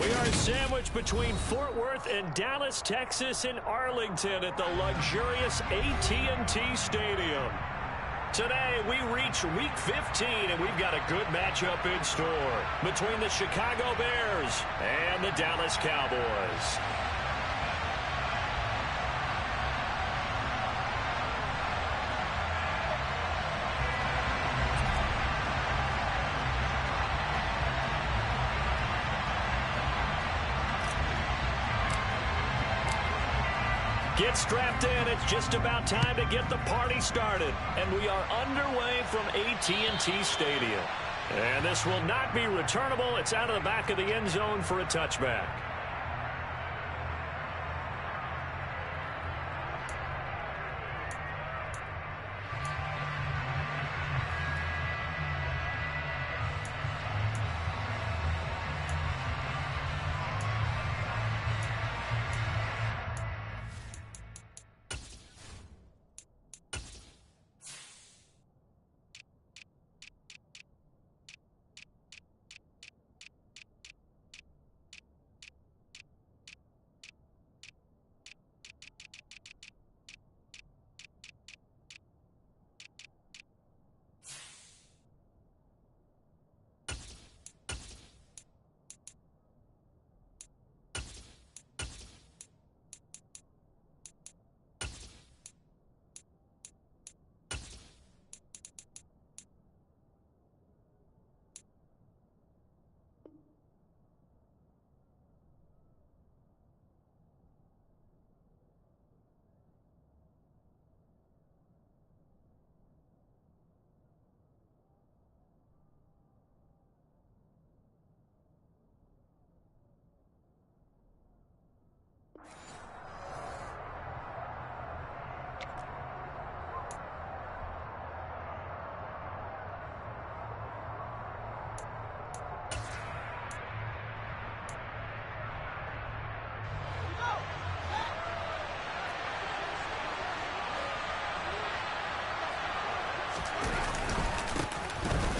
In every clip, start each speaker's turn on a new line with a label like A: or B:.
A: We are sandwiched between Fort Worth and Dallas, Texas, and Arlington at the luxurious AT&T Stadium. Today, we reach Week 15, and we've got a good matchup in store between the Chicago Bears and the Dallas Cowboys. Get strapped in. It's just about time to get the party started. And we are underway from AT&T Stadium. And this will not be returnable. It's out of the back of the end zone for a touchback.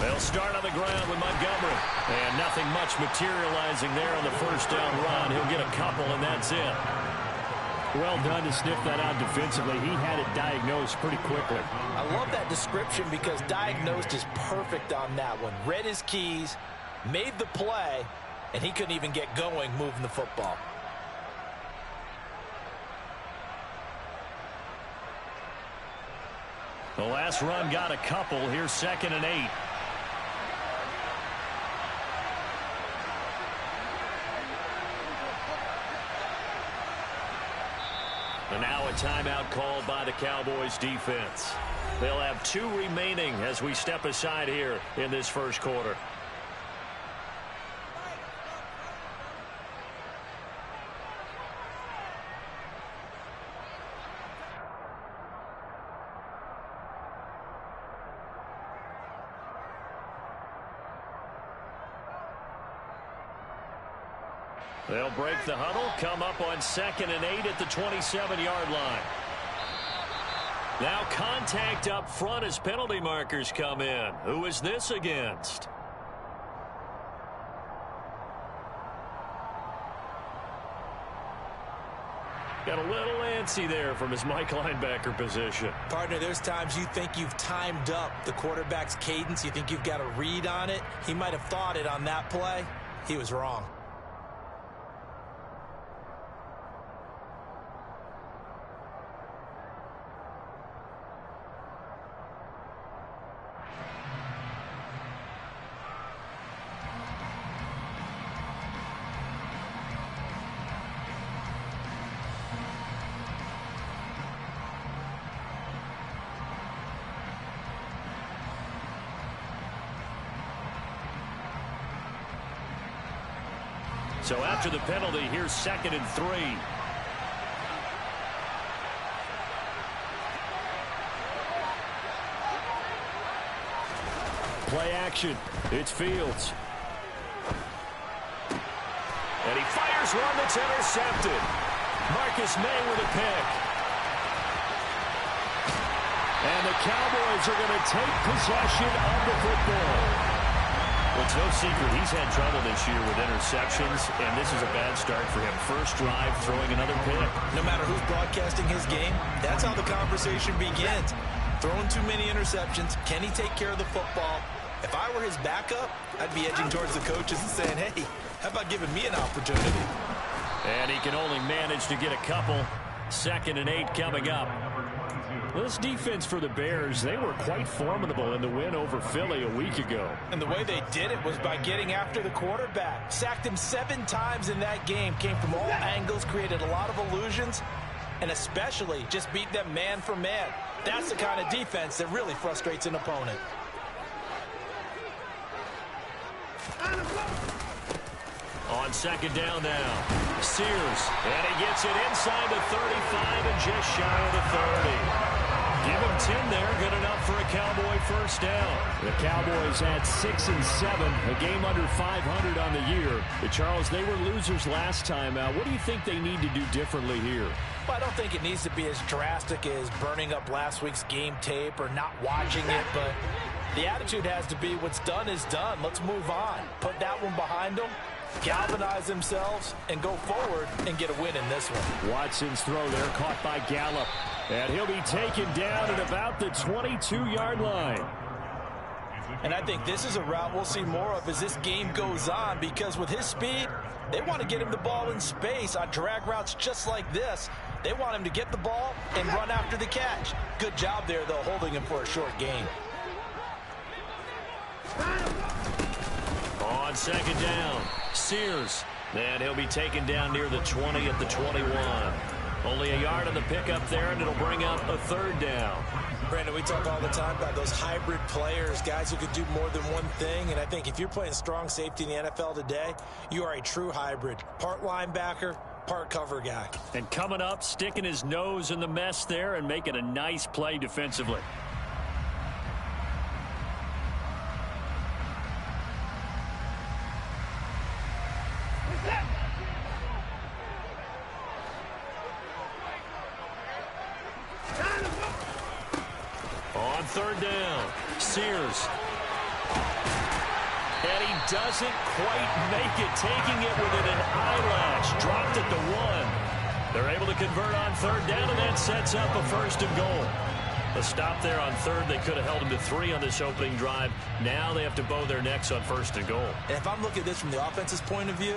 A: They'll start on the ground with Montgomery. And nothing much materializing there on the first down run. He'll get a couple, and that's it. Well done to sniff that out defensively. He had it diagnosed pretty quickly.
B: I love that description because diagnosed is perfect on that one. Read his keys, made the play, and he couldn't even get going moving the football.
A: The last run got a couple. Here's 2nd and 8. And now a timeout called by the Cowboys defense. They'll have 2 remaining as we step aside here in this first quarter. They'll break the huddle, come up on 2nd and 8 at the 27-yard line. Now contact up front as penalty markers come in. Who is this against? Got a little antsy there from his Mike linebacker position.
B: Partner, there's times you think you've timed up the quarterback's cadence. You think you've got a read on it. He might have thought it on that play. He was wrong.
A: So after the penalty, here's 2nd and 3. Play action. It's Fields. And he fires one that's intercepted. Marcus May with a pick. And the Cowboys are going to take possession of the football. Well, it's no secret he's had trouble this year with interceptions, and this is a bad start for him. First drive, throwing another pick.
B: No matter who's broadcasting his game, that's how the conversation begins. Throwing too many interceptions. Can he take care of the football? If I were his backup, I'd be edging towards the coaches and saying, hey, how about giving me an opportunity?
A: And he can only manage to get a couple. 2nd and 8 coming up. This defense for the Bears, they were quite formidable in the win over Philly a week ago.
B: And the way they did it was by getting after the quarterback. Sacked him 7 times in that game. Came from all angles, created a lot of illusions, and especially just beat them man for man. That's the kind of defense that really frustrates an opponent.
A: On 2nd down now, Sears, and he gets it inside the 35 and just shy of the 30. Give him 10 there, good enough for a Cowboy first down.
C: The Cowboys at 6-7, a game under 500 on the year. But Charles, they were losers last time out. What do you think they need to do differently here?
B: Well, I don't think it needs to be as drastic as burning up last week's game tape or not watching it, but the attitude has to be what's done is done. Let's move on. Put that one behind them, galvanize themselves, and go forward and get a win in this one.
C: Watson's throw there caught by Gallup. And he'll be taken down at about the 22-yard line.
B: And I think this is a route we'll see more of as this game goes on, because with his speed, they want to get him the ball in space on drag routes just like this. They want him to get the ball and run after the catch. Good job there, though, holding him for a short gain.
A: On 2nd down, Sears. And he'll be taken down near the 20 at the 21. Only a yard on the pickup there, and it'll bring up a 3rd down.
B: Brandon, we talk all the time about those hybrid players, guys who can do more than one thing. And I think if you're playing strong safety in the NFL today, you are a true hybrid. Part linebacker, part cover guy.
A: And coming up, sticking his nose in the mess there and making a nice play defensively. On 3rd down, Sears. And he doesn't quite make it, taking it within an eyelash. Dropped at the 1. They're able to convert on 3rd down, and that sets up a 1st and goal. A stop there on 3rd. They could have held him to 3 on this opening drive. Now they have to bow their necks on 1st and goal.
B: And if I'm looking at this from the offense's point of view,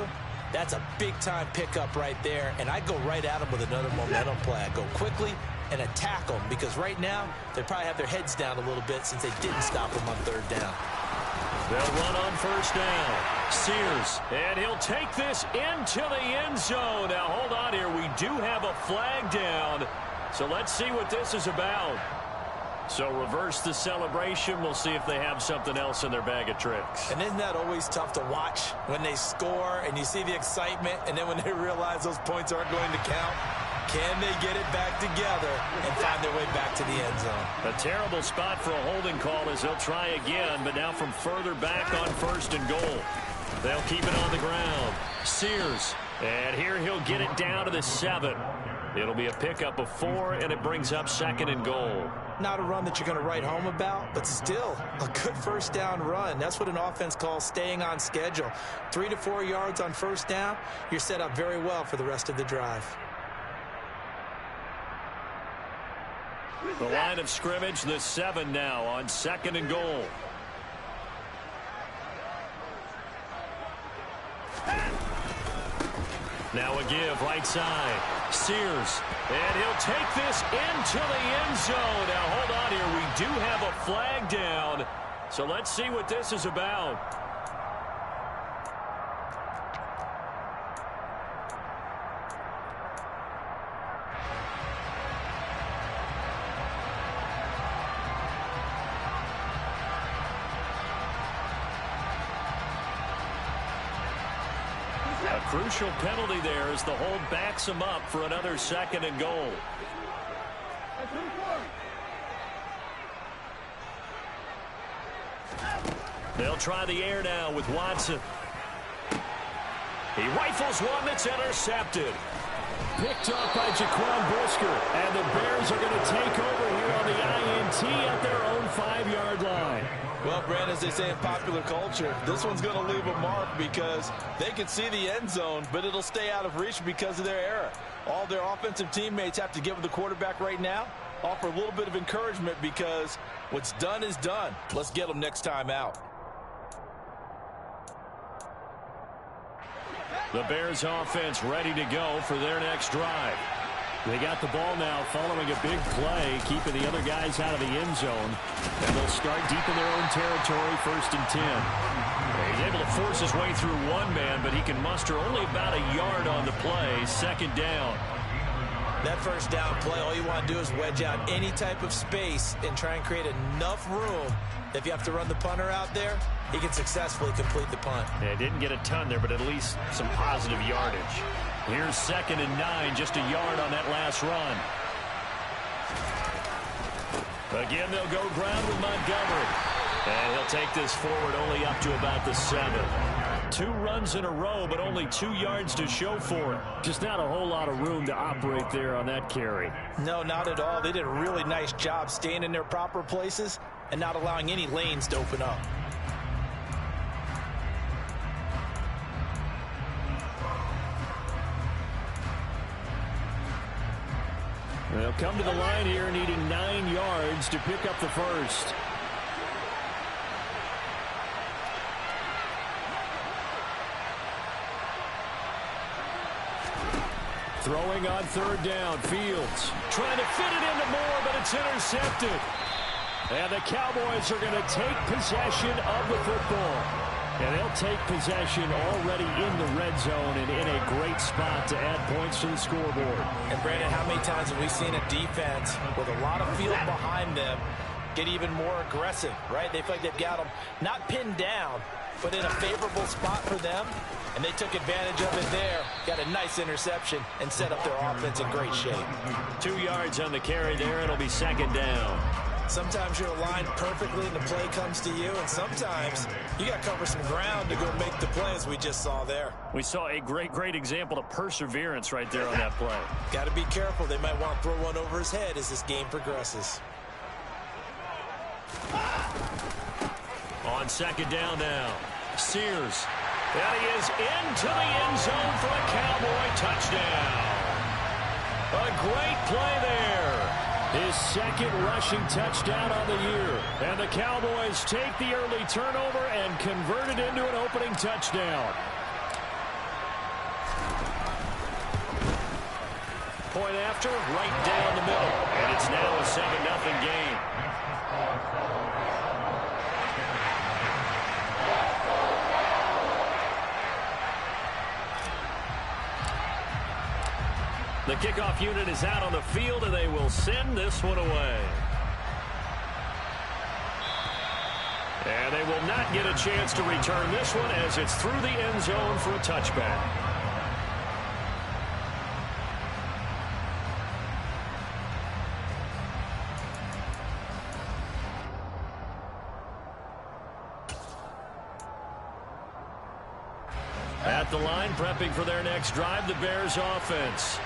B: that's a big-time pickup right there. And I go right at him with another momentum play. I go quickly and attack them, because right now they probably have their heads down a little bit since they didn't stop them on 3rd down.
A: They'll run on 1st down. Sears, and he'll take this into the end zone. Now, hold on here. We do have a flag down, so let's see what this is about. So reverse the celebration. We'll see if they have something else in their bag of tricks.
B: And isn't that always tough to watch when they score and you see the excitement, and then when they realize those points aren't going to count? Can they get it back together and find their way back to the end zone?
A: A terrible spot for a holding call as they'll try again, but now from further back on 1st and goal. They'll keep it on the ground. Sears, and here he'll get it down to the 7. It'll be a pickup of 4, and it brings up 2nd and goal.
B: Not a run that you're going to write home about, but still a good 1st down run. That's what an offense calls staying on schedule. 3 to 4 yards on 1st down, you're set up very well for the rest of the drive.
A: The line of scrimmage, the 7 now on 2nd and goal. Now a give right side. Sears, and he'll take this into the end zone. Now hold on here. We do have a flag down, so let's see what this is about. A crucial penalty there as the hold backs him up for another 2nd and goal. They'll try the air now with Watson. He rifles one that's intercepted.
C: Picked off by Jaquan Brisker, and the Bears are going to take over here on the INT at their own 5-yard line.
B: Well, Brandon, as they say in popular culture, this one's going to leave a mark because they can see the end zone, but it'll stay out of reach because of their error. All their offensive teammates have to give the quarterback right now, offer a little bit of encouragement because what's done is done. Let's get them next time out.
C: The Bears offense ready to go for their next drive. They got the ball now following a big play, keeping the other guys out of the end zone. And they'll start deep in their own territory, 1st and 10. He's able to force his way through one man, but he can muster only about a yard on the play, 2nd down.
B: That first down play, all you want to do is wedge out any type of space and try and create enough room. If you have to run the punter out there, he can successfully complete the punt.
C: Yeah, didn't get a ton there, but at least some positive yardage. Here's 2nd and 9, just a yard on that last run. Again, they'll go ground with Montgomery. And he'll take this forward only up to about the 7. 2 runs in a row, but only 2 yards to show for it. Just not a whole lot of room to operate there on that carry.
B: No, not at all. They did a really nice job staying in their proper places and not allowing any lanes to open up.
C: They'll come to the line here needing 9 yards to pick up the first. Throwing on 3rd down, Fields trying to fit it into Moore, but it's intercepted. And the Cowboys are going to take possession of the football. And they'll take possession already in the red zone and in a great spot to add points to the scoreboard.
B: And, Brandon, how many times have we seen a defense with a lot of field behind them get even more aggressive, right? They feel like they've got them not pinned down, but in a favorable spot for them. And they took advantage of it there, got a nice interception, and set up their offense in great shape.
C: 2 yards on the carry there. It'll be 2nd down.
B: Sometimes you're aligned perfectly and the play comes to you, and sometimes you got to cover some ground to go make the play, as we just saw there.
C: We saw a great example of perseverance right there on that play.
B: Got to be careful. They might want to throw one over his head as this game progresses.
C: On 2nd down now, Sears. And he is into the end zone for a Cowboy touchdown. A great play there. His 2nd rushing touchdown on the year. And the Cowboys take the early turnover and convert it into an opening touchdown. Point after, right down the middle. And it's now a 7-0 game. The kickoff unit is out on the field, and they will send this one away. And they will not get a chance to return this one as it's through the end zone for a touchback. At the line, prepping for their next drive, the Bears offense.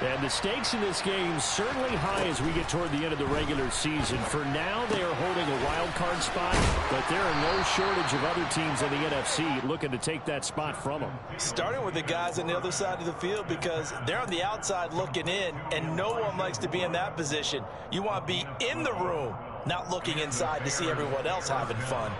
C: And the stakes in this game certainly high as we get toward the end of the regular season. For now, they are holding a wild card spot, but there are no shortage of other teams in the NFC looking to take that spot from them.
B: Starting with the guys on the other side of the field because they're on the outside looking in, and no one likes to be in that position. You want to be in the room, not looking inside to see everyone else having fun.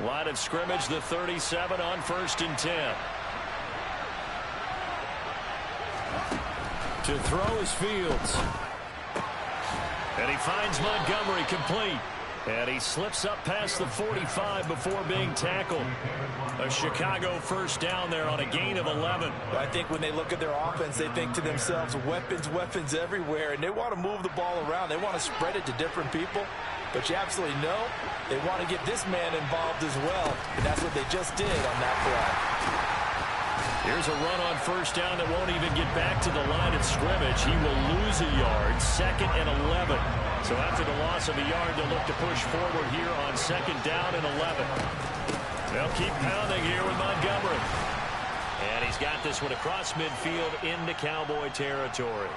C: Line of scrimmage, the 37 on 1st and 10. To throw is Fields. And he finds Montgomery complete. And he slips up past the 45 before being tackled. A Chicago first down there on a gain of 11.
B: I think when they look at their offense, they think to themselves, weapons everywhere. And they want to move the ball around. They want to spread it to different people. But you absolutely know they want to get this man involved as well. And that's what they just did on that play.
C: Here's a run on first down that won't even get back to the line of scrimmage. He will lose a yard, 2nd and 11. So after the loss of a yard, they'll look to push forward here on 2nd down and 11. They'll keep pounding here with Montgomery.
A: And he's got this one across midfield into Cowboy territory.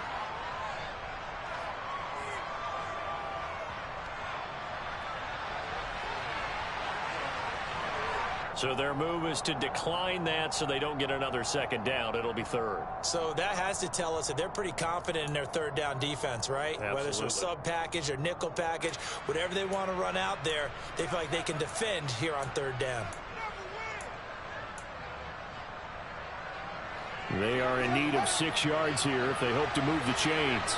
A: So their move is to decline that so they don't get another second down. It'll be third.
B: So that has to tell us that they're pretty confident in their third down defense, right?
A: Absolutely.
B: Whether it's a sub package or nickel package, whatever they want to run out there, they feel like they can defend here on third down.
C: They are in need of 6 yards here if they hope to move the chains.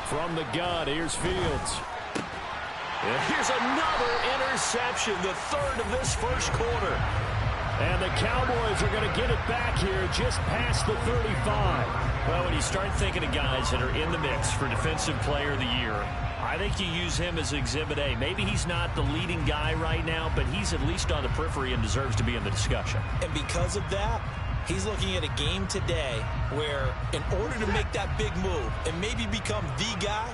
C: From the gun, here's Fields.
A: And here's another interception, the third of this first quarter.
C: And the Cowboys are going to get it back here just past the 35.
A: Well, when you start thinking of guys that are in the mix for Defensive Player of the Year, I think you use him as Exhibit A. Maybe he's not the leading guy right now, but he's at least on the periphery and deserves to be in the discussion.
B: And because of that, he's looking at a game today where in order to make that big move and maybe become the guy,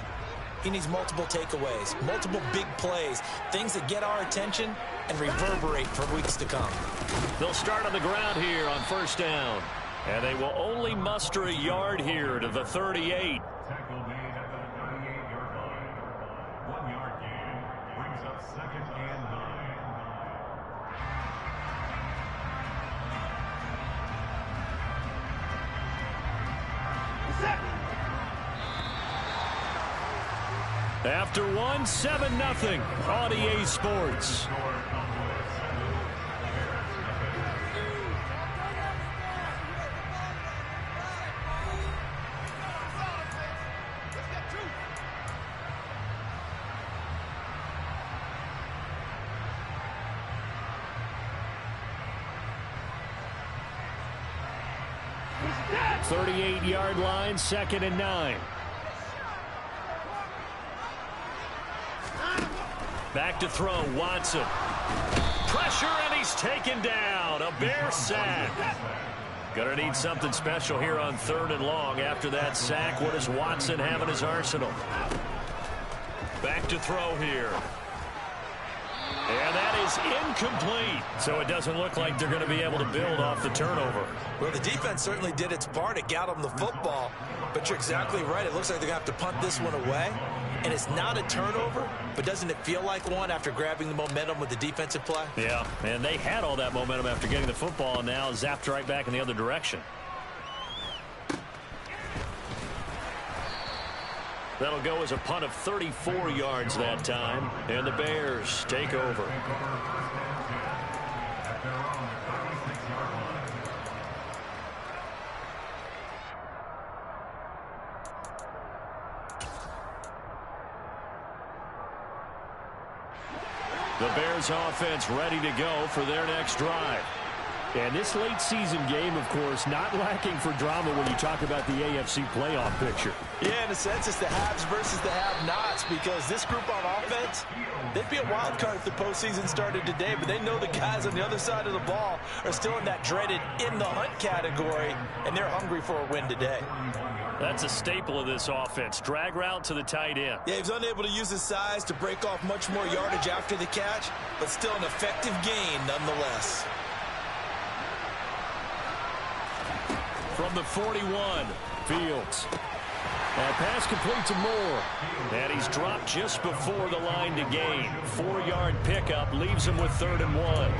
B: he needs multiple takeaways, multiple big plays, things that get our attention and reverberate for weeks to come.
A: They'll start on the ground here on first down. And they will only muster a yard here to the 38.
D: Tackle made at the 38-yard line. 1 yard gain brings up 2nd and 9.
C: After one, 7-0 on EA Sports. The 38-yard line, 2nd and 9.
A: Back to throw, Watson. Pressure, and he's taken down. A Bear sack. Gonna need something special here on 3rd and long. After that sack, what does Watson have in his arsenal? Back to throw here. And that is incomplete. So it doesn't look like they're going to be able to build off the turnover.
B: Well, the defense certainly did its part. It got them the football. But you're exactly right. It looks like they're going to have to punt this one away. And it's not a turnover, but doesn't it feel like one after grabbing the momentum with the defensive play?
A: Yeah, and they had all that momentum after getting the football, and now zapped right back in the other direction. That'll go as a punt of 34 yards that time, and the Bears take over. The Bears offense ready to go for their next drive.
C: And this late season game, of course, not lacking for drama when you talk about the AFC playoff picture.
B: Yeah, in a sense, it's the haves versus the have-nots, because this group on offense, they'd be a wild card if the postseason started today, but they know the guys on the other side of the ball are still in that dreaded in-the-hunt category, and they're hungry for a win today.
A: That's a staple of this offense. Drag route to the tight end.
B: Yeah, he's unable to use his size to break off much more yardage after the catch, but still an effective gain nonetheless.
C: From the 41, Fields. And pass complete to Moore.
A: And he's dropped just before the line to gain. 4-yard pickup leaves him with 3rd and 1.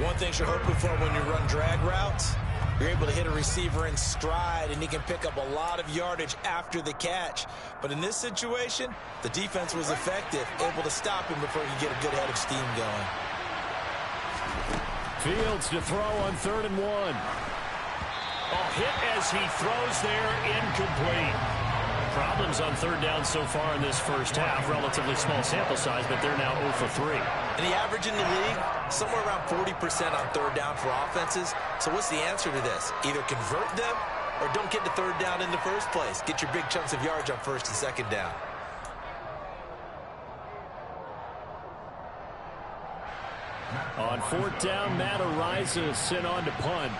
B: One thing you're hoping for when you run drag routes, you're able to hit a receiver in stride, and he can pick up a lot of yardage after the catch. But in this situation, the defense was effective, able to stop him before he could get a good head of steam going.
C: Fields to throw on 3rd and 1.
A: Oh, hit as he throws there, incomplete. Problems on 3rd down so far in this first half. Relatively small sample size, but they're now 0 for 3.
B: And the average in the league, somewhere around 40% on 3rd down for offenses. So what's the answer to this? Either convert them or don't get to 3rd down in the first place. Get your big chunks of yards on 1st and 2nd down.
C: On 4th down, Matt Ariza sent on to punt.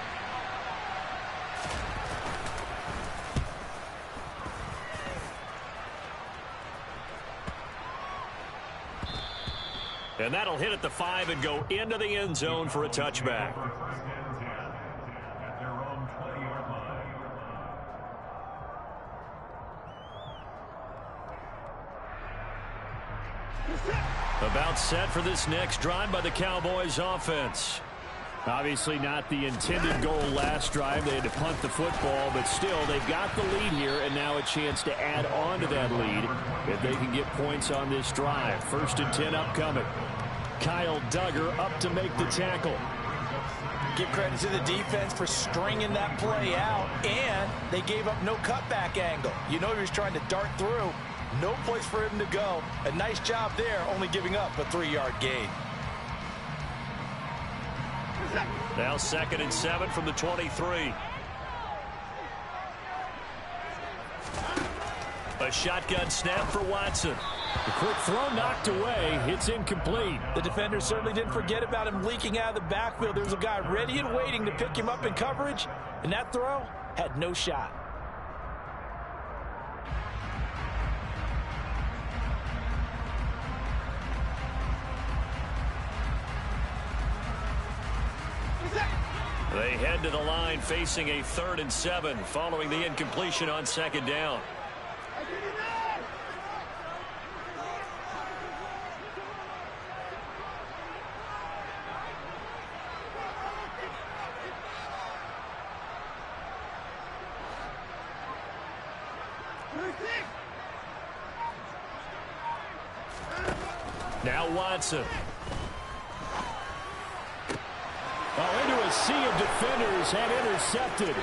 A: And that'll hit at the 5 and go into the end zone for a touchback.
D: First and 10 at their own 20-yard line.
A: About set for this next drive by the Cowboys offense. Obviously not the intended goal last drive. They had to punt the football, but still they've got the lead here, and now a chance to add on to that lead if they can get points on this drive. 1st and 10 upcoming. Kyle Duggar up to make the tackle.
B: Give credit to the defense for stringing that play out, and they gave up no cutback angle. You know he was trying to dart through. No place for him to go. A nice job there, only giving up a 3-yard gain.
A: Now 2nd and 7 from the 23. A shotgun snap for Watson. The quick throw knocked away. It's incomplete.
B: The defender certainly didn't forget about him leaking out of the backfield. There was a guy ready and waiting to pick him up in coverage, and that throw had no shot.
A: They head to the line facing a 3rd and 7 following the incompletion on 2nd down. Now Watson. Into a sea of defenders and intercepted.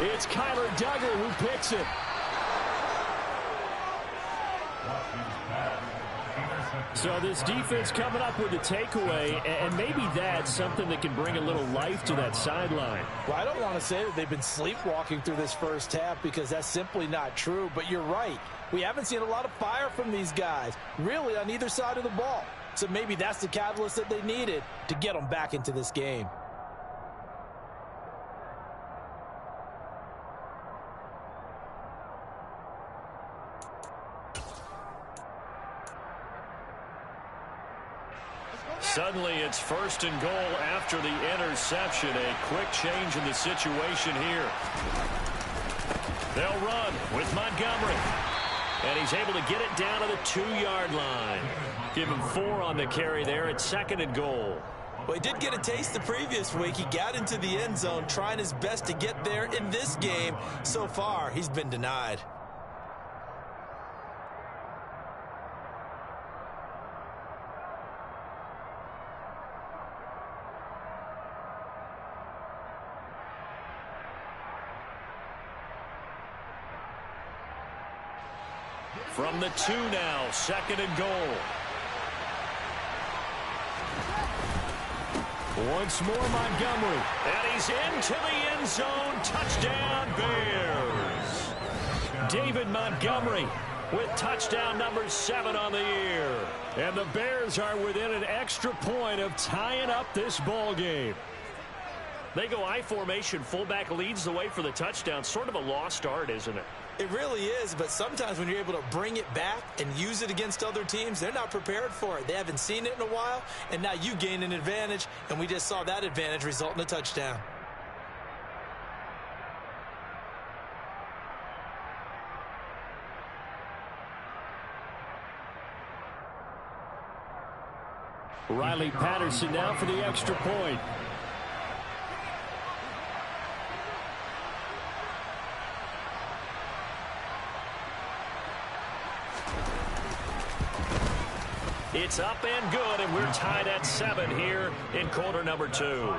A: It's Kyler Duggar who picks it. So this defense coming up with a takeaway, and maybe that's something that can bring a little life to that sideline.
B: Well, I don't want to say that they've been sleepwalking through this first half because that's simply not true, but you're right. We haven't seen a lot of fire from these guys, really on either side of the ball. So maybe that's the catalyst that they needed to get them back into this game.
A: Suddenly it's 1st and goal after the interception. A quick change in the situation here. They'll run with Montgomery. And he's able to get it down to the 2-yard line. Give him 4 on the carry there at 2nd and goal.
B: Well, he did get a taste the previous week. He got into the end zone trying his best to get there in this game. So far, he's been denied.
A: From the 2 now, 2nd and goal. Once more Montgomery. And he's into the end zone. Touchdown Bears. David Montgomery with touchdown number 7 on the year. And the Bears are within an extra point of tying up this ball game. They go I formation. Fullback leads the way for the touchdown. Sort of a lost art, isn't it?
B: It really is, but sometimes when you're able to bring it back and use it against other teams, they're not prepared for it. They haven't seen it in a while, and now you gain an advantage, and we just saw that advantage result in a touchdown.
A: Riley Patterson now for the extra point. It's up and good, and we're tied at 7 here in quarter number 2.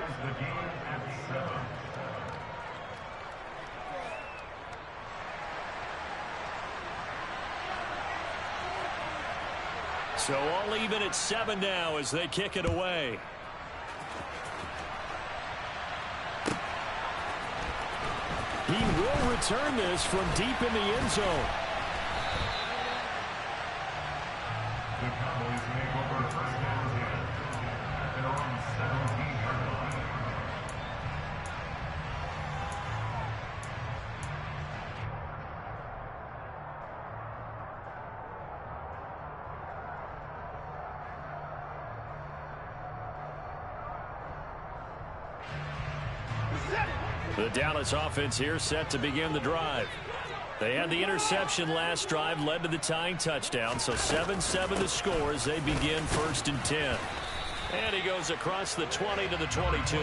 A: So all even at 7 now as they kick it away. He will return this from deep in the end zone.
D: The Cowboys make over 1st and 10 at their own 17-yard line.
A: The Dallas offense here set to begin the drive. They had the interception last drive, led to the tying touchdown, so 7-7 the score as they begin 1st and 10. And he goes across the 20 to the 22.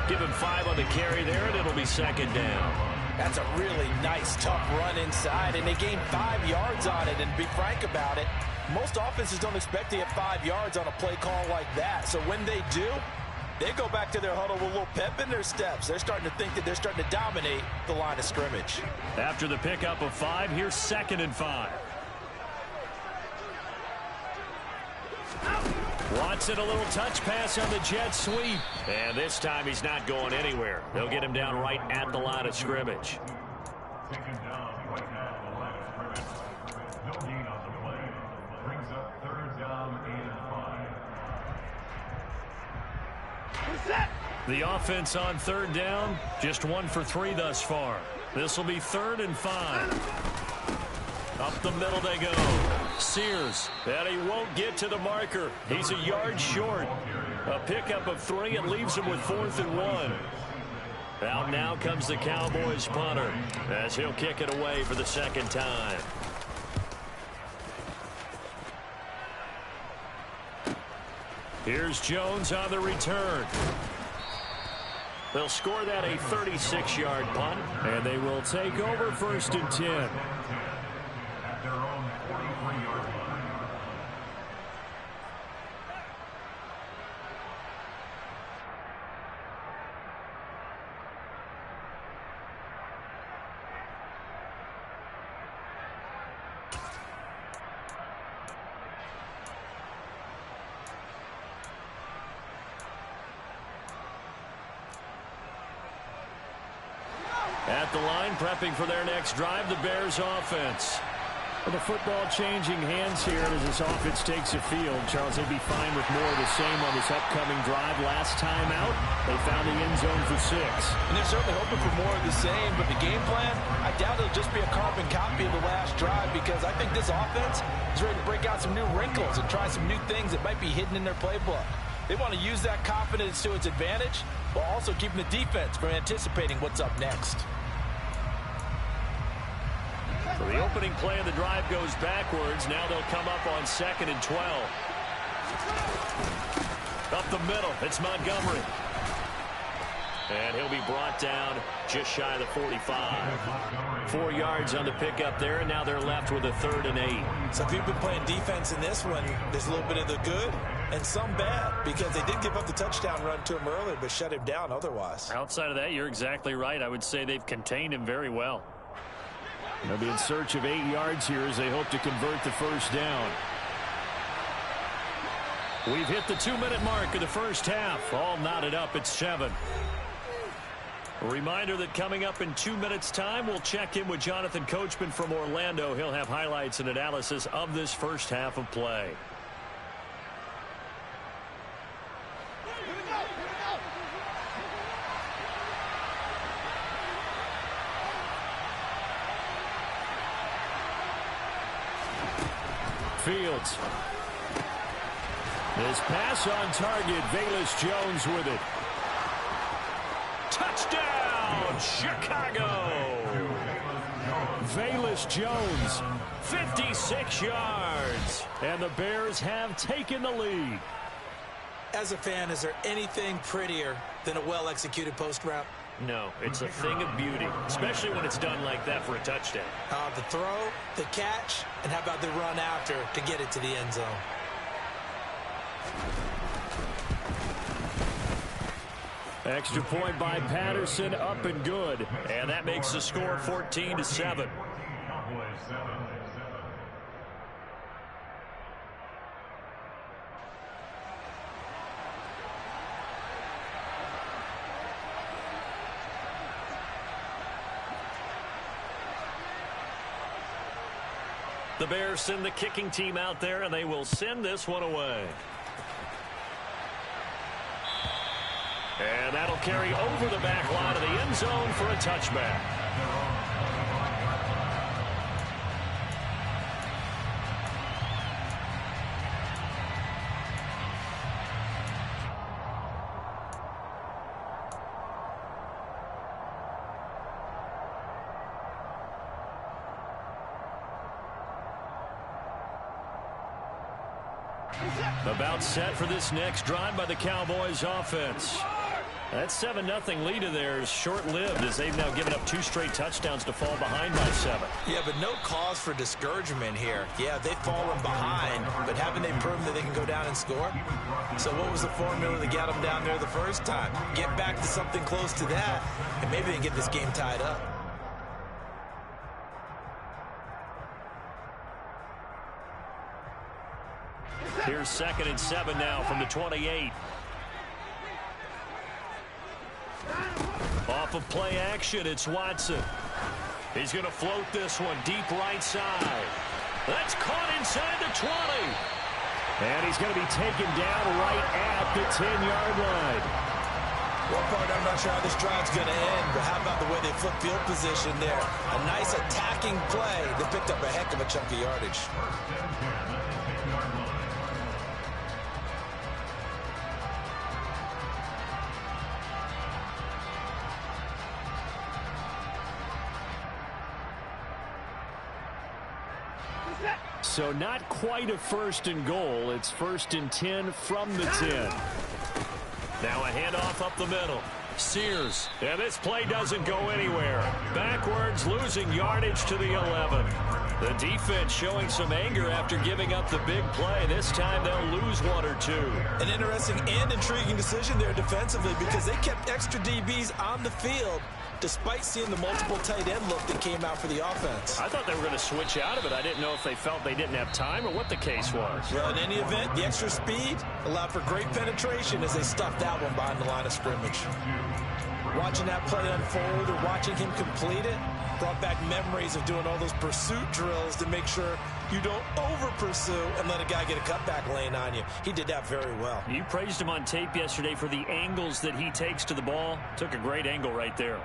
A: Give him 5 on the carry there, and it'll be 2nd down.
B: That's a really nice, tough run inside, and they gained 5 yards on it. And to be frank about it, most offenses don't expect to get 5 yards on a play call like that. So when they do, they go back to their huddle with a little pep in their steps. They're starting to think that they're starting to dominate the line of scrimmage.
A: After the pickup of 5, here's 2nd and 5. Watson, a little touch pass on the jet sweep. And this time he's not going anywhere. They'll get him down right at the line of scrimmage.
D: Taken down right at the line of scrimmage. No gain on the play. Brings up 3rd down and 5.
A: The offense on 3rd down, just 1 for 3 thus far. This will be 3rd and 5. Up the middle they go. Sears, and he won't get to the marker. He's a yard short. A pickup of 3 and leaves him with 4th and 1. Out now comes the Cowboys punter as he'll kick it away for the 2nd time. Here's Jones on the return. They'll score that a 36-yard punt, and they will take over 1st and 10.
D: At their own 43-yard line.
A: At the line, prepping for their next drive, the Bears offense. Well, the football changing hands here as this offense takes the field. Charles, they'd be fine with more of the same on this upcoming drive. Last time out, they found the end zone for 6.
B: And they're certainly hoping for more of the same, but the game plan, I doubt it'll just be a carbon copy of the last drive, because I think this offense is ready to break out some new wrinkles and try some new things that might be hidden in their playbook. They want to use that confidence to its advantage, while also keeping the defense from anticipating what's up next.
A: So the opening play of the drive goes backwards. Now they'll come up on 2nd and 12. Up the middle, it's Montgomery. And he'll be brought down just shy of the 45. 4 yards on the pickup there, and now they're left with a 3rd and 8.
B: So if you've been playing defense in this one, there's a little bit of the good and some bad, because they did give up the touchdown run to him earlier, but shut him down otherwise.
A: Outside of that, you're exactly right. I would say they've contained him very well. They'll be in search of 8 yards here as they hope to convert the 1st down. We've hit the 2-minute mark of the first half. All knotted up at 7. A reminder that coming up in 2 minutes' time, we'll check in with Jonathan Coachman from Orlando. He'll have highlights and analysis of this first half of play. Fields. His pass on target. Velus Jones with it. Touchdown, Chicago. Velus Jones, 56 yards. And the Bears have taken the lead.
B: As a fan, is there anything prettier than a well-executed post route?
A: No, it's a thing of beauty, especially when it's done like that for a touchdown.
B: The throw, the catch, and how about the run after to get it to the end zone?
A: Extra point by Patterson, up and good. And that makes the score 14-7. The Bears send the kicking team out there, and they will send this one away. And that'll carry over the back line of the end zone for a touchback. About set for this next drive by the Cowboys offense. That 7-0 lead of theirs short-lived as they've now given up 2 straight touchdowns to fall behind by 7.
B: Yeah, but no cause for discouragement here. Yeah, they've fallen behind, but haven't they proven that they can go down and score? So what was the formula to get them down there the first time? Get back to something close to that, and maybe they can get this game tied up.
A: Here's 2nd and 7 now from the 28. Off of play action, it's Watson. He's going to float this one deep right side. That's caught inside the 20. And he's going to be taken down right at the 10-yard line.
B: Well, partner, I'm not sure how this drive's going to end, but how about the way they flip field position there? A nice attacking play. They picked up a heck of a chunk of yardage.
A: So not quite a 1st and goal. It's 1st and 10 from the 10. Now a handoff up the middle. Sears. And this play doesn't go anywhere. Backwards, losing yardage to the 11. The defense showing some anger after giving up the big play. This time they'll lose 1 or 2.
B: An interesting and intriguing decision there defensively because they kept extra DBs on the field despite seeing the multiple tight end look that came out for the offense.
A: I thought they were going to switch out of it. I didn't know if they felt they didn't have time or what the case was.
B: Well, in any event, the extra speed allowed for great penetration as they stuffed that one behind the line of scrimmage. Watching that play unfold or watching him complete it brought back memories of doing all those pursuit drills to make sure you don't over-pursue and let a guy get a cutback lane on you. He did that very well.
A: You praised him on tape yesterday for the angles that he takes to the ball. Took a great angle right there.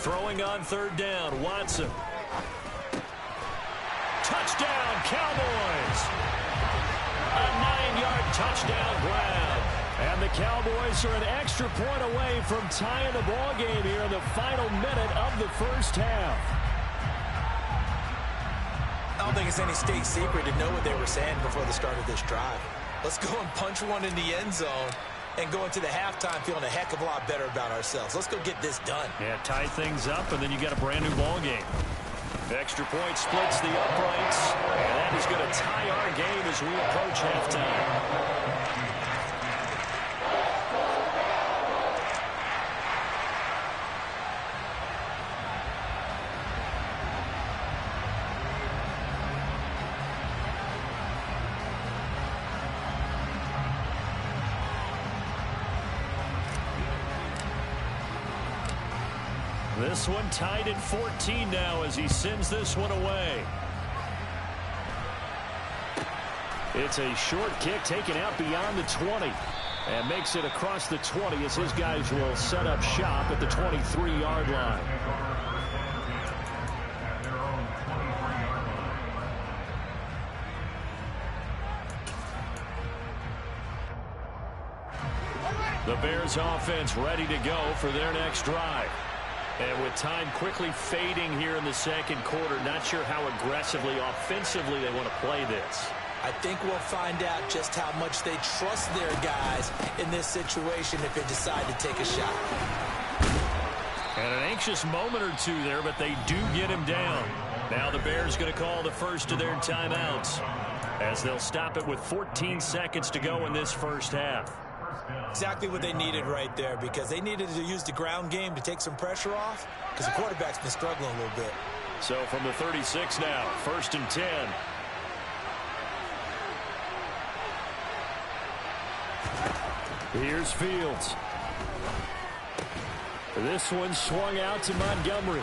A: Throwing on 3rd down, Watson. Touchdown, Cowboys! A 9-yard touchdown grab. And the Cowboys are an extra point away from tying the ball game here in the final minute of the 1st half.
B: I don't think it's any state secret to know what they were saying before the start of this drive. Let's go and punch one in the end zone and go into the halftime feeling a heck of a lot better about ourselves. Let's go get this done.
A: Yeah, tie things up, and then you got a brand new ball game. Extra point splits the uprights, and that is going to tie our game as we approach halftime. This one tied at 14 now as he sends this one away. It's a short kick taken out beyond the 20 and makes it across the 20 as his guys will set up shop at the 23-yard line. The Bears offense ready to go for their next drive. And with time quickly fading here in the 2nd quarter, not sure how aggressively, offensively they want to play this.
B: I think we'll find out just how much they trust their guys in this situation if they decide to take a shot.
A: And an anxious moment or two there, but they do get him down. Now the Bears going to call the first of their timeouts as they'll stop it with 14 seconds to go in this 1st half.
B: Exactly what they needed right there because they needed to use the ground game to take some pressure off because the quarterback's been struggling a little bit.
A: So from the 36 now, 1st and 10. Here's Fields. This one swung out to Montgomery.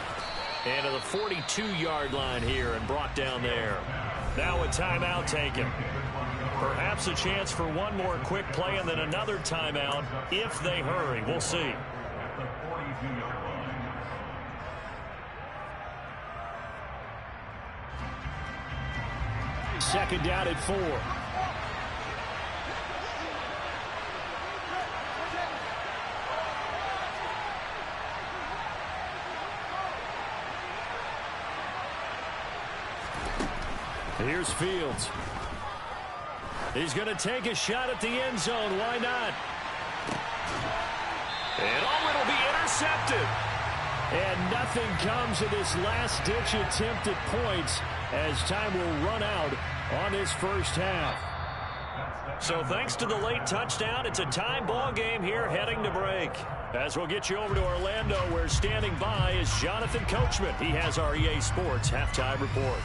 A: And to the 42-yard line here and brought down there. Now a timeout taken. Perhaps a chance for one more quick play and then another timeout if they hurry. We'll see. Second down at 4. Here's Fields. He's going to take a shot at the end zone. Why not? And it'll be intercepted. And nothing comes of this last-ditch attempt at points as time will run out on this first half. So thanks to the late touchdown, it's a time ball game here heading to break. As we'll get you over to Orlando, where standing by is Jonathan Coachman. He has our EA Sports halftime report.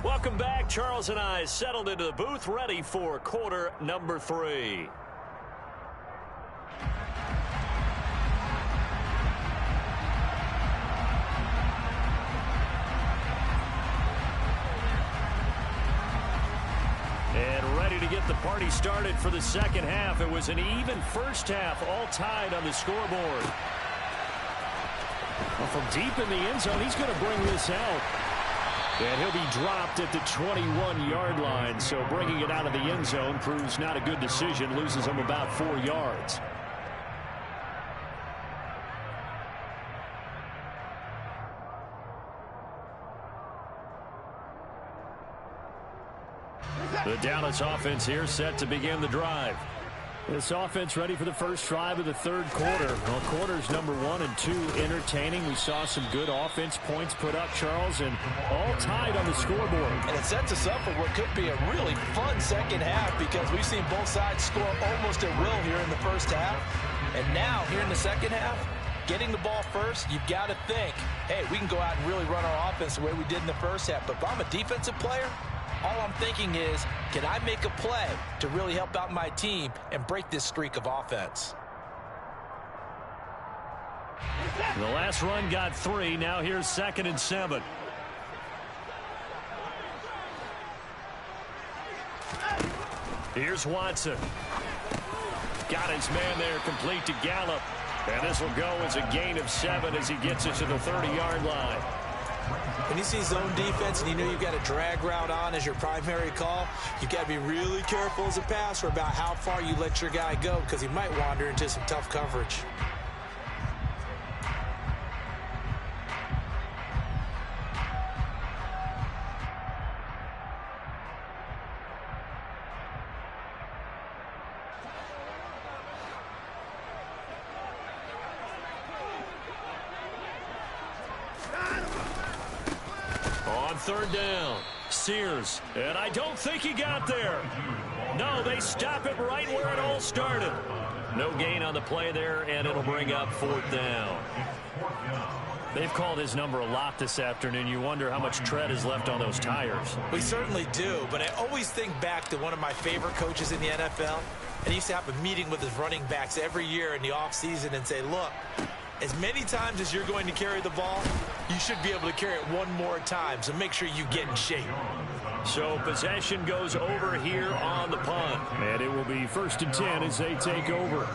A: Welcome back. Charles and I settled into the booth, ready for quarter number 3. And ready to get the party started for the second half. It was an even first half, all tied on the scoreboard. Well, from deep in the end zone, he's going to bring this out. And he'll be dropped at the 21-yard line, so bringing it out of the end zone proves not a good decision, loses him about 4 yards. The Dallas offense here set to begin the drive. This offense ready for the first drive of the third quarter. Well, quarters number 1 and 2 entertaining. We saw some good offense points put up, Charles, and all tied on the scoreboard.
B: And it sets us up for what could be a really fun second half because we've seen both sides score almost at will here in the first half. And now, here in the second half, getting the ball first, you've got to think, hey, we can go out and really run our offense the way we did in the first half. But if I'm a defensive player, all I'm thinking is, can I make a play to really help out my team and break this streak of offense?
A: The last run got 3. Now here's 2nd and 7. Here's Watson. Got his man there, complete to Gallup. And this will go as a gain of 7 as he gets it to the 30-yard line.
B: When you see zone defense and you know you've got a drag route on as your primary call, you've got to be really careful as a passer about how far you let your guy go because he might wander into some tough coverage.
A: Third down. Sears. And I don't think he got there. No, they stop it right where it all started. No gain on the play there, and it'll bring up 4th down. They've called his number a lot this afternoon. You wonder how much tread is left on those tires.
B: We certainly do, but I always think back to one of my favorite coaches in the NFL. And he used to have a meeting with his running backs every year in the offseason and say, look, as many times as you're going to carry the ball, you should be able to carry it one more time, so make sure you get in shape.
A: So possession goes over here on the punt. And it will be 1st and 10 as they take over.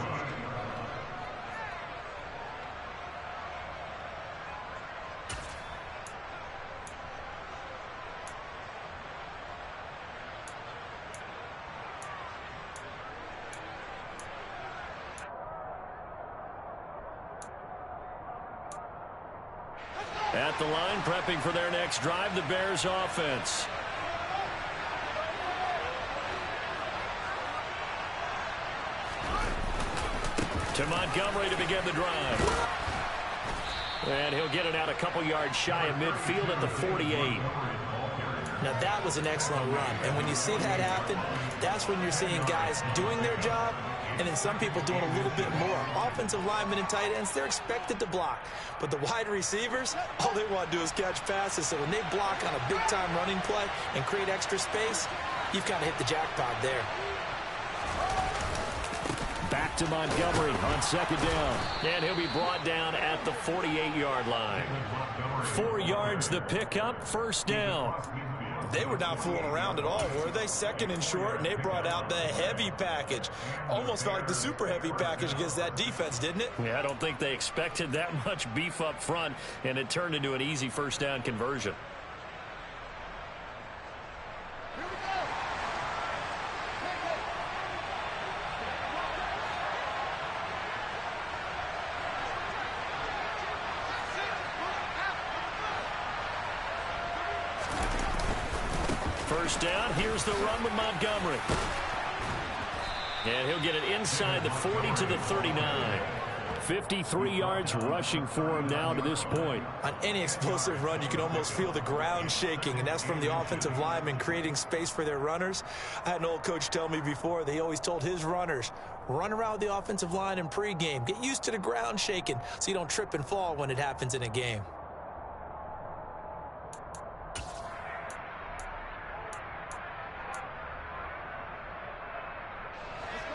A: At the line, prepping for their next drive, the Bears offense. To Montgomery to begin the drive. And he'll get it out a couple yards shy of midfield at the 48.
B: Now that was an excellent run. And when you see that happen, that's when you're seeing guys doing their job and then some people doing a little bit more. Offensive linemen and tight ends, they're expected to block. But the wide receivers, all they want to do is catch passes. So when they block on a big-time running play and create extra space, you've kind of hit the jackpot there.
C: back to Montgomery on second down.
A: And he'll be brought down at the 48-yard line. 4 yards the pickup, first down.
B: They were not fooling around at all, were they? Second and short, and they brought out the heavy package. Almost felt like the super heavy package against that defense, didn't it?
A: Yeah, I don't think they expected that much beef up front, and it turned into an easy first down conversion. First down, here's the run with Montgomery. And he'll get it inside the 40 to the 39.
C: 53 yards rushing for him now to this point.
B: On any explosive run, you can almost feel the ground shaking, and that's from the offensive linemen creating space for their runners. I had an old coach tell me before, they always told his runners, run around with the offensive line in pregame. Get used to the ground shaking so you don't trip and fall when it happens in a game.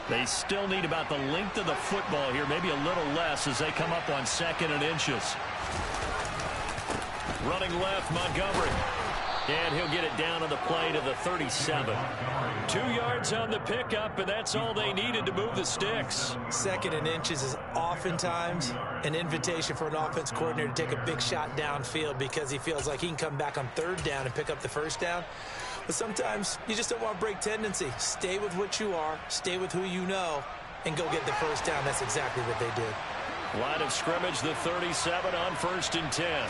A: They still need about the length of the football here, maybe a little less as they come up on 2nd and inches. Running left, Montgomery. And he'll get it down on the play to the 37. 2 yards on the pickup, and that's all they needed to move the sticks.
B: 2nd and inches is oftentimes an invitation for an offense coordinator to take a big shot downfield because he feels like he can come back on 3rd down and pick up the first down. But sometimes you just don't want to break tendency. Stay with what you are, stay with who you know, and go get the first down. That's exactly what they did.
A: Line of scrimmage, the 37 on 1st and 10.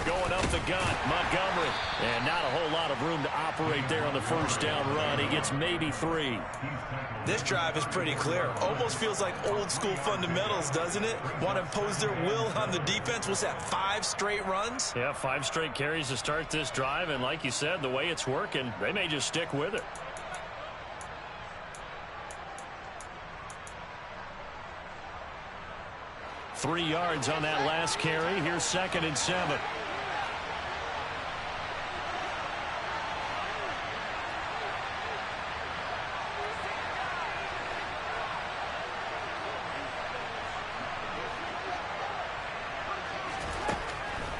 A: Going up the gut, Montgomery. And not a whole lot of room to operate there on the first down run. He gets maybe 3.
B: This drive is pretty clear. Almost feels like old school fundamentals, doesn't it? Want to impose their will on the defense. What's that, 5 straight runs?
A: Yeah, 5 straight carries to start this drive. And like you said, the way it's working, they may just stick with it. Three yards on that last carry. Here's 2nd and 7.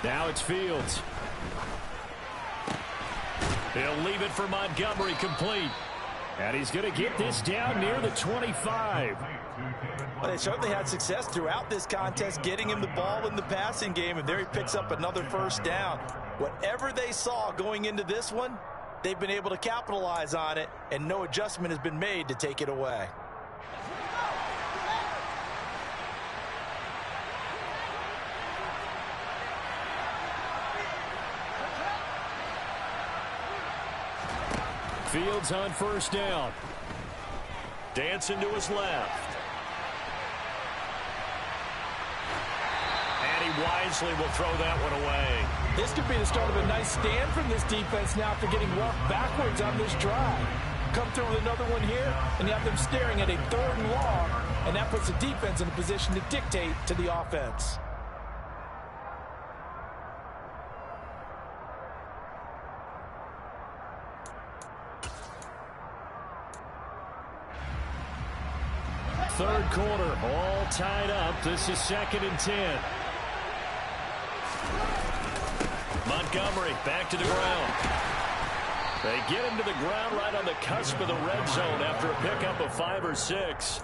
A: Now it's Fields. He'll leave it for Montgomery, complete.
C: And he's going to get this down near the 25.
B: Well, they certainly had success throughout this contest getting him the ball in the passing game, and there he picks up another first down. Whatever they saw going into this one, they've been able to capitalize on it, and no adjustment has been made to take it away.
C: Fields on first down.
A: Dancing to his left. And he wisely will throw that one away.
E: This could be the start of a nice stand from this defense now after getting walked backwards on this drive. Come through with another one here, and you have them staring at a 3rd and long, and that puts the defense in a position to dictate to the offense.
C: Third quarter, all tied up. This is 2nd and 10.
A: Montgomery back to the ground. They get him to the ground right on the cusp of the red zone after a pickup of 5 or 6.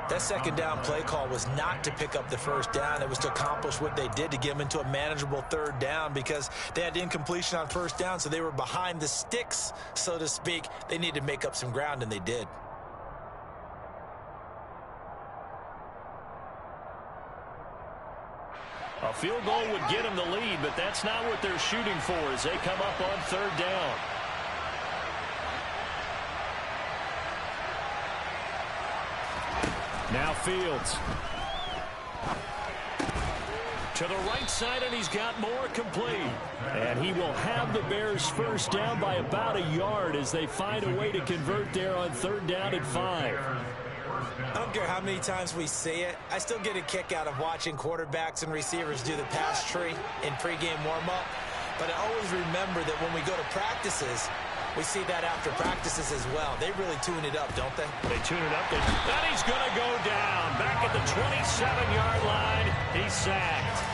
B: That 2nd down play call was not to pick up the first down. It was to accomplish what they did to get them into a manageable 3rd down because they had incompletion on first down, so they were behind the sticks, so to speak. They needed to make up some ground, and they did.
A: A field goal would get them the lead, but that's not what they're shooting for as they come up on 3rd down.
C: Now Fields.
A: To the right side, and he's got more, complete.
C: And he will have the Bears first down by about a yard as they find a way to convert there on 3rd down and 5.
B: I don't care how many times we say it. I still get a kick out of watching quarterbacks and receivers do the pass tree in pregame warm-up. But I always remember that when we go to practices, We see that after practices as well. They really tune it up, don't they?
A: They tune it up. And he's going to go down. Back at the 27-yard line. He's sacked.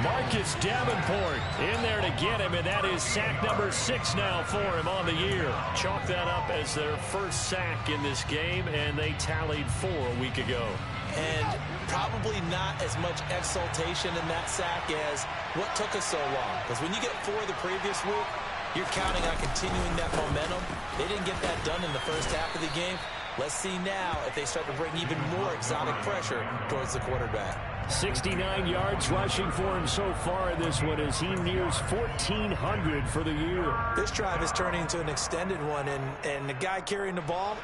A: Marcus Davenport in there to get him, and that is sack number 6 now for him on the year. Chalk that up as their first sack in this game, and they tallied 4 a week ago.
B: And probably not as much exultation in that sack as what took us so long. Because when you get 4 the previous week, you're counting on continuing that momentum. They didn't get that done in the first half of the game. Let's see now if they start to bring even more exotic pressure towards the quarterback.
A: 69 yards rushing for him so far in this one as he nears 1,400 for the year.
B: This drive is turning into an extended one, and the guy carrying the ball,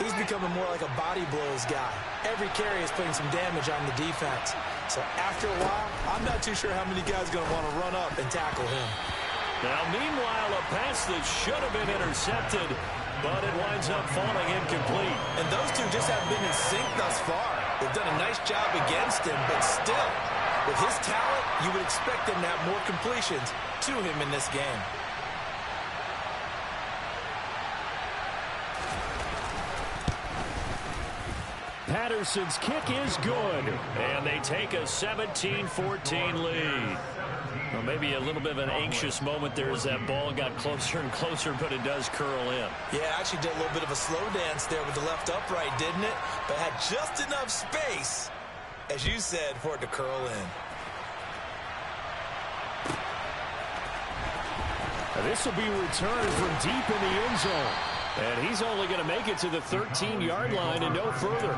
B: he's becoming more like a body blows guy. Every carry is putting some damage on the defense. So after a while, I'm not too sure how many guys are going to want to run up and tackle him.
A: Now, meanwhile, a pass that should have been intercepted, but it winds up falling incomplete.
B: And those two just haven't been in sync thus far. They've done a nice job against him, but still, with his talent, you would expect them to have more completions to him in this game.
A: Patterson's kick is good, and they take a 17-14 lead. Well, maybe a little bit of an anxious moment there as that ball got closer and closer, but it does curl in.
B: Yeah, actually did a little bit of a slow dance there with the left upright, didn't it? But had just enough space, as you said, for it to curl in.
A: Now, this will be returned from deep in the end zone. And he's only going to make it to the 13-yard line and no further.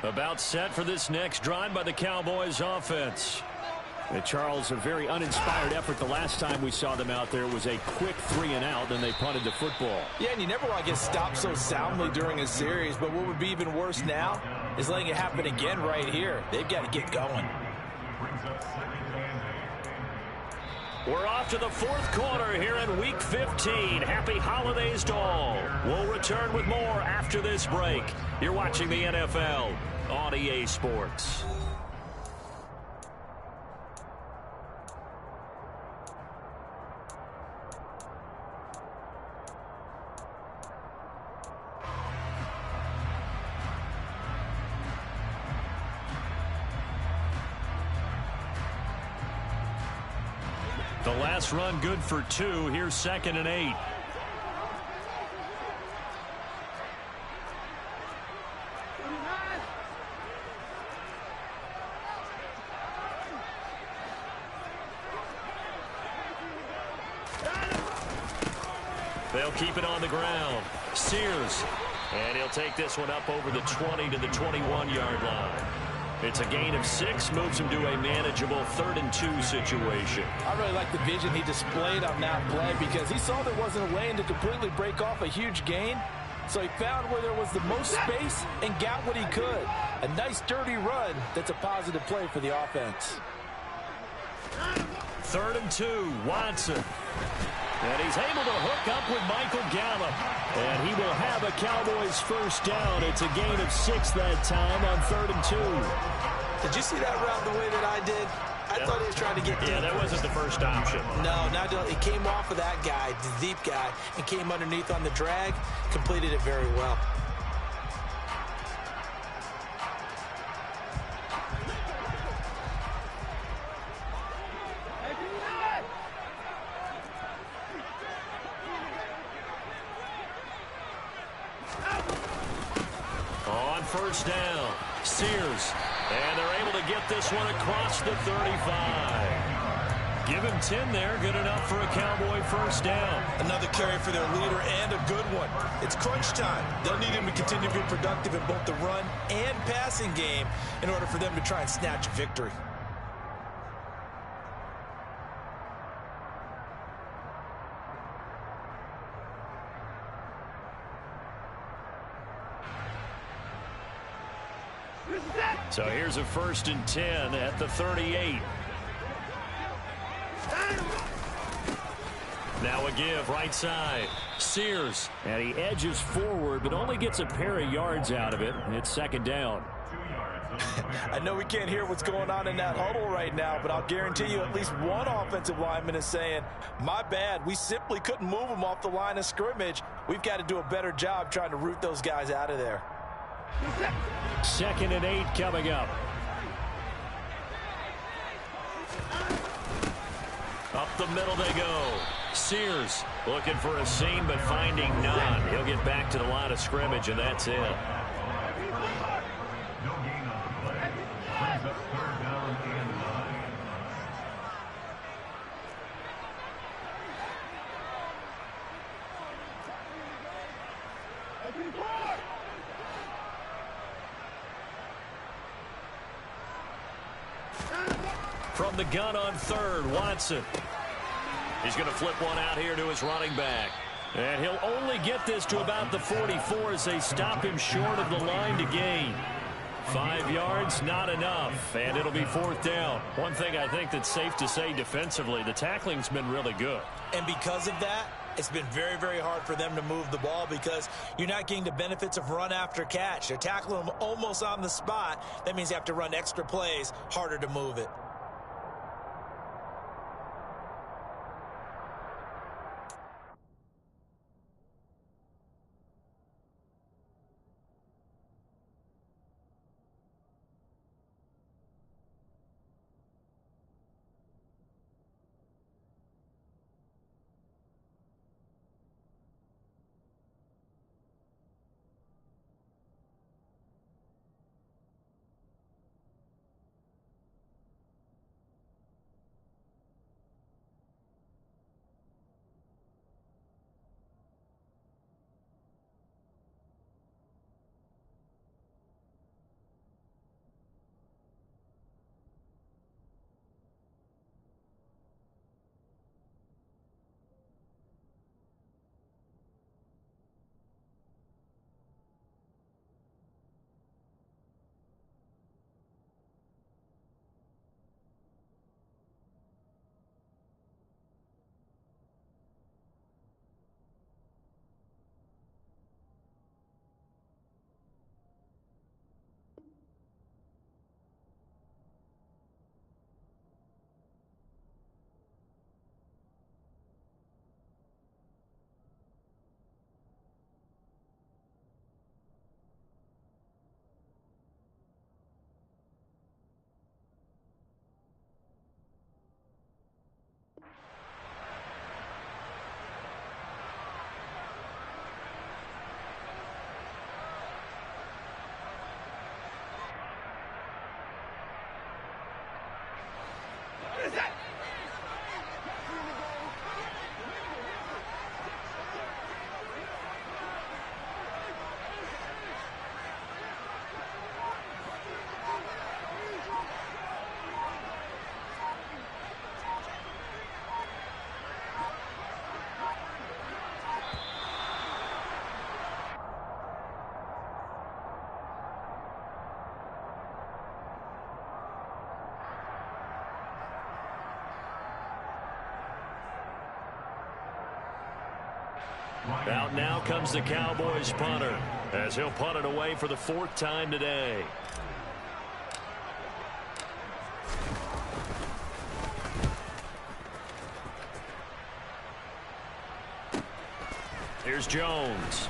A: About set for this next drive by the Cowboys offense. And Charles, a very uninspired effort the last time we saw them out there. It was a quick 3-and-out, then they punted the football.
B: Yeah, and you never want to get stopped so soundly during a series, but what would be even worse now is letting it happen again right here. They've got to get going.
A: We're off to the 4th quarter here in Week 15. Happy holidays to all. We'll return with more after this break. You're watching the NFL on EA Sports. The last run good for 2. Here's 2nd and 8. They'll keep it on the ground. Sears. And he'll take this one up over the 20 to the 21-yard line. It's a gain of 6, moves him to a manageable 3rd and 2 situation.
E: I really like the vision he displayed on that play because he saw there wasn't a lane to completely break off a huge gain. So he found where there was the most space and got what he could. A nice dirty run that's a positive play for the offense.
A: 3rd and 2, Watson. And he's able to hook up with Michael Gallup. And he will have a Cowboys first down. It's a gain of 6 that time on 3rd and 2.
B: Did you see that route the way that I did? I thought he was trying to get deep.
A: Yeah, that wasn't the first option.
B: No, it came off of that guy, the deep guy, and came underneath on the drag, completed it very well.
A: On first down, Sears. And they're able to get this one across the 35. Give him 10 there. Good enough for a Cowboy first down.
B: Another carry for their leader and a good one. It's crunch time. They'll need him to continue to be productive in both the run and passing game in order for them to try and snatch a victory.
A: So here's a 1st and 10 at the 38. Now a give right side. Sears, and he edges forward, but only gets a pair of yards out of it. It's second down.
B: I know we can't hear what's going on in that huddle right now, but I'll guarantee you at least one offensive lineman is saying, my bad, we simply couldn't move them off the line of scrimmage. We've got to do a better job trying to root those guys out of there.
A: 2nd and 8 coming up. Up the middle they go. Sears looking for a seam but finding none. He'll get back to the line of scrimmage, and that's it. From the gun on 3rd, Watson. He's going to flip one out here to his running back. And he'll only get this to about the 44 as they stop him short of the line to gain. 5 yards, not enough, and it'll be 4th down. One thing I think that's safe to say defensively, the tackling's been really good.
B: And because of that, it's been very, very hard for them to move the ball because you're not getting the benefits of run after catch. They're tackling them almost on the spot. That means you have to run extra plays, harder to move it.
A: Out now comes the Cowboys punter as he'll punt it away for the 4th time today. Here's Jones.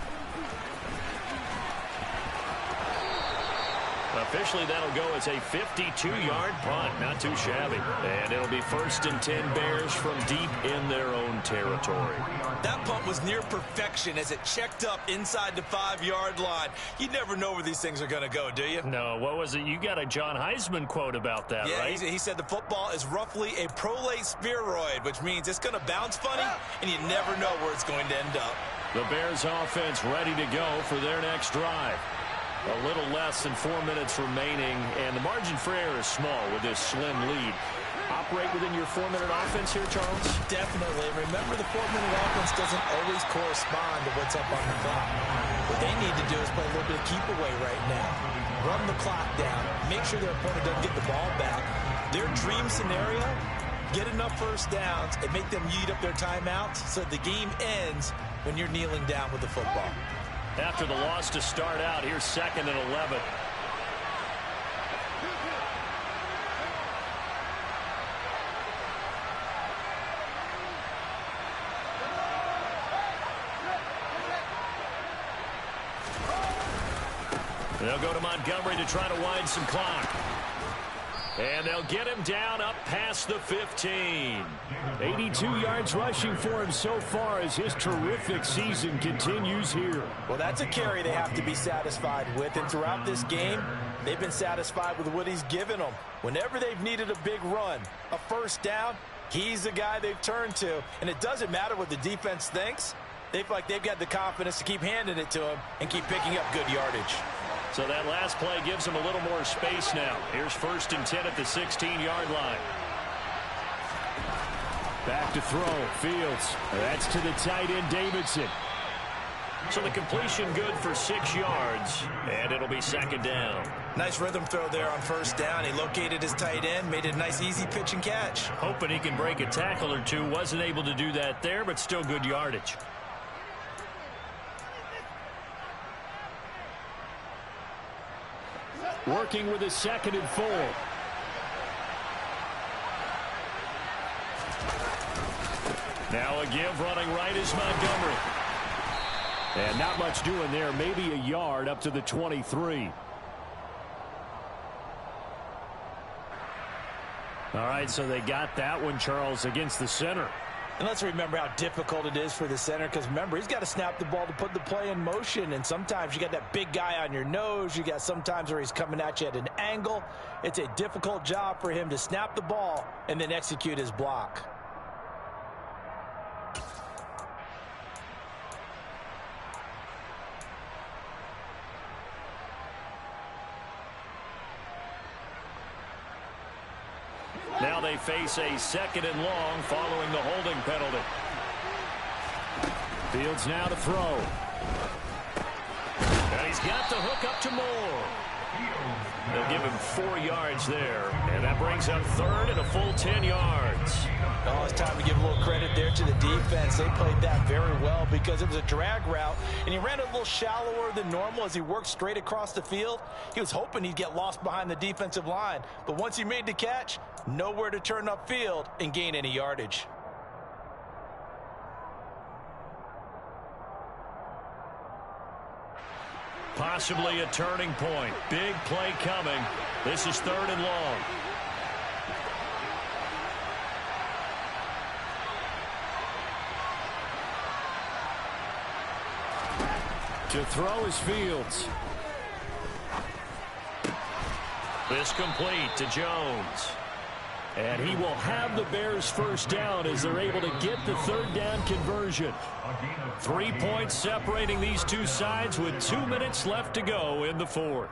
A: Officially, that'll go as a 52-yard punt. Not too shabby. And it'll be 1st and 10 Bears from deep in their own territory.
B: That punt was near perfection as it checked up inside the 5-yard line. You never know where these things are going to go, do you?
A: No, what was it? You got a John Heisman quote about that, right?
B: Yeah, he said the football is roughly a prolate spheroid, which means it's going to bounce funny, and you never know where it's going to end up.
A: The Bears offense ready to go for their next drive. A little less than 4 minutes remaining, and the margin for error is small with this slim lead. Operate within your 4-minute offense here, Charles?
B: Definitely. Remember, the 4-minute offense doesn't always correspond to what's up on the clock. What they need to do is play a little bit of keep away right now. Run the clock down. Make sure their opponent doesn't get the ball back. Their dream scenario, get enough first downs and make them eat up their timeouts so the game ends when you're kneeling down with the football.
A: After the loss to start out, here's 2nd and 11. They'll go to Montgomery to try to wind some clock. And they'll get him down up past the 15.
C: 82 yards rushing for him so far as his terrific season continues here.
B: Well, that's a carry they have to be satisfied with. And throughout this game, they've been satisfied with what he's given them. Whenever they've needed a big run, a first down, he's the guy they've turned to. And it doesn't matter what the defense thinks. They feel like they've got the confidence to keep handing it to him and keep picking up good yardage.
A: So that last play gives him a little more space now. Here's 1st and 10 at the 16-yard line.
C: Back to throw. Fields. That's to the tight end, Davidson.
A: So the completion good for 6 yards, and it'll be 2nd down.
B: Nice rhythm throw there on 1st down. He located his tight end, made it a nice, easy pitch and catch.
A: Hoping he can break a tackle or two. Wasn't able to do that there, but still good yardage.
C: Working with his 2nd and 4.
A: Now a give running right is Montgomery.
C: And not much doing there. Maybe a yard up to the 23. All right, so they got that one, Charles, against the center.
B: And let's remember how difficult it is for the center, because remember, he's got to snap the ball to put the play in motion, and sometimes you got that big guy on your nose. You got sometimes where he's coming at you at an angle. It's a difficult job for him to snap the ball and then execute his block.
A: Now they face a 2nd and long following the holding penalty.
C: Fields now to throw.
A: And he's got the hook up to Moore. They'll give him 4 yards there. And that brings up 3rd and a full 10 yards.
B: Oh, it's time to give a little credit there to the defense. They played that very well because it was a drag route, and he ran it a little shallower than normal as he worked straight across the field. He was hoping he'd get lost behind the defensive line, but once he made the catch, nowhere to turn upfield and gain any yardage.
A: Possibly a turning point. Big play coming. This is 3rd and long.
C: To throw is Fields.
A: This complete to Jones.
C: And he will have the Bears' first down as they're able to get the 3rd down conversion.
A: 3 points separating these two sides with 2 minutes left to go in the 4th.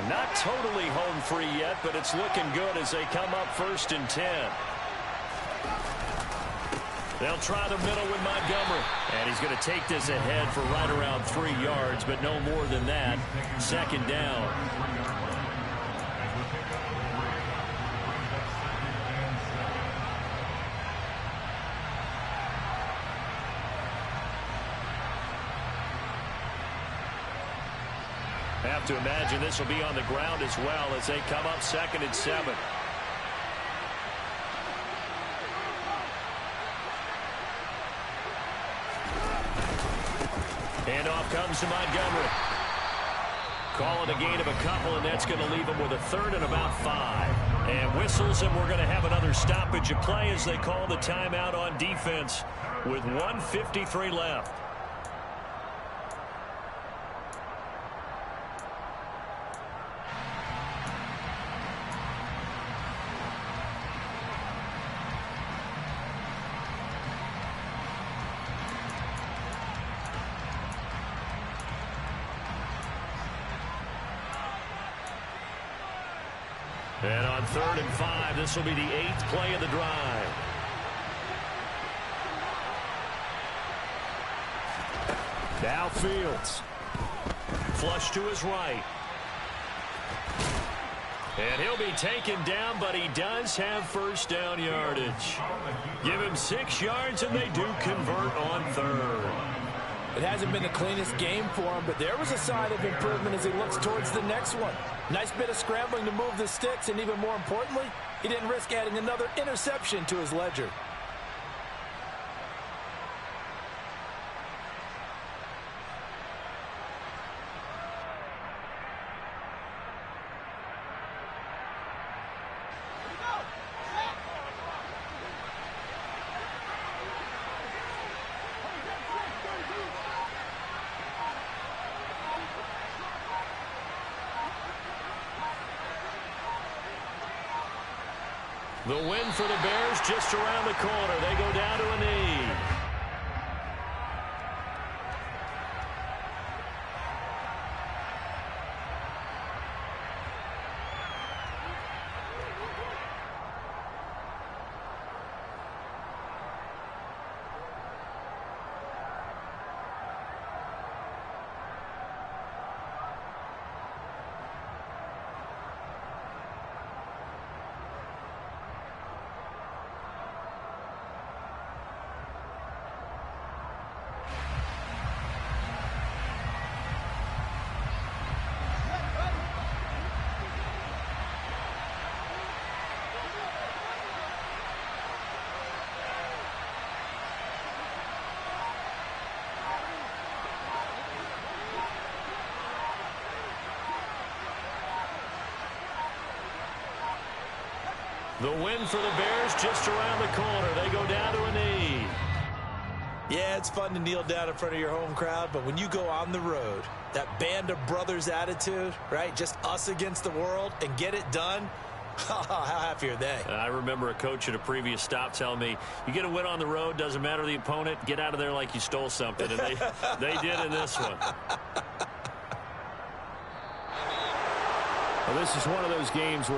A: Not totally home free yet, but it's looking good as they come up 1st and 10. They'll try the middle with Montgomery. And he's going to take this ahead for right around 3 yards, but no more than that. 2nd down. I have to imagine this will be on the ground as well as they come up 2nd and 7. And off comes to Montgomery. Calling a gain of a couple, and that's going to leave them with a 3rd and about 5. And whistles, and we're going to have another stoppage of play as they call the timeout on defense with 1:53 left. And on 3rd and 5, this will be the 8th play of the drive. Now Fields. Flush to his right. And he'll be taken down, but he does have first down yardage. Give him 6 yards, and they do convert on third.
E: It hasn't been the cleanest game for him, but there was a sign of improvement as he looks towards the next one. Nice bit of scrambling to move the sticks, and even more importantly, he didn't risk adding another interception to his ledger.
A: The win for the Bears just around the corner. They go down to a knee. The win for the Bears just around the corner. They go down to a knee.
B: Yeah, it's fun to kneel down in front of your home crowd, but when you go on the road, that band of brothers attitude, right? Just us against the world and get it done. How happy are they?
A: I remember a coach at a previous stop telling me, you get a win on the road, doesn't matter the opponent, get out of there like you stole something. And they did in this one. Well, this is one of those games where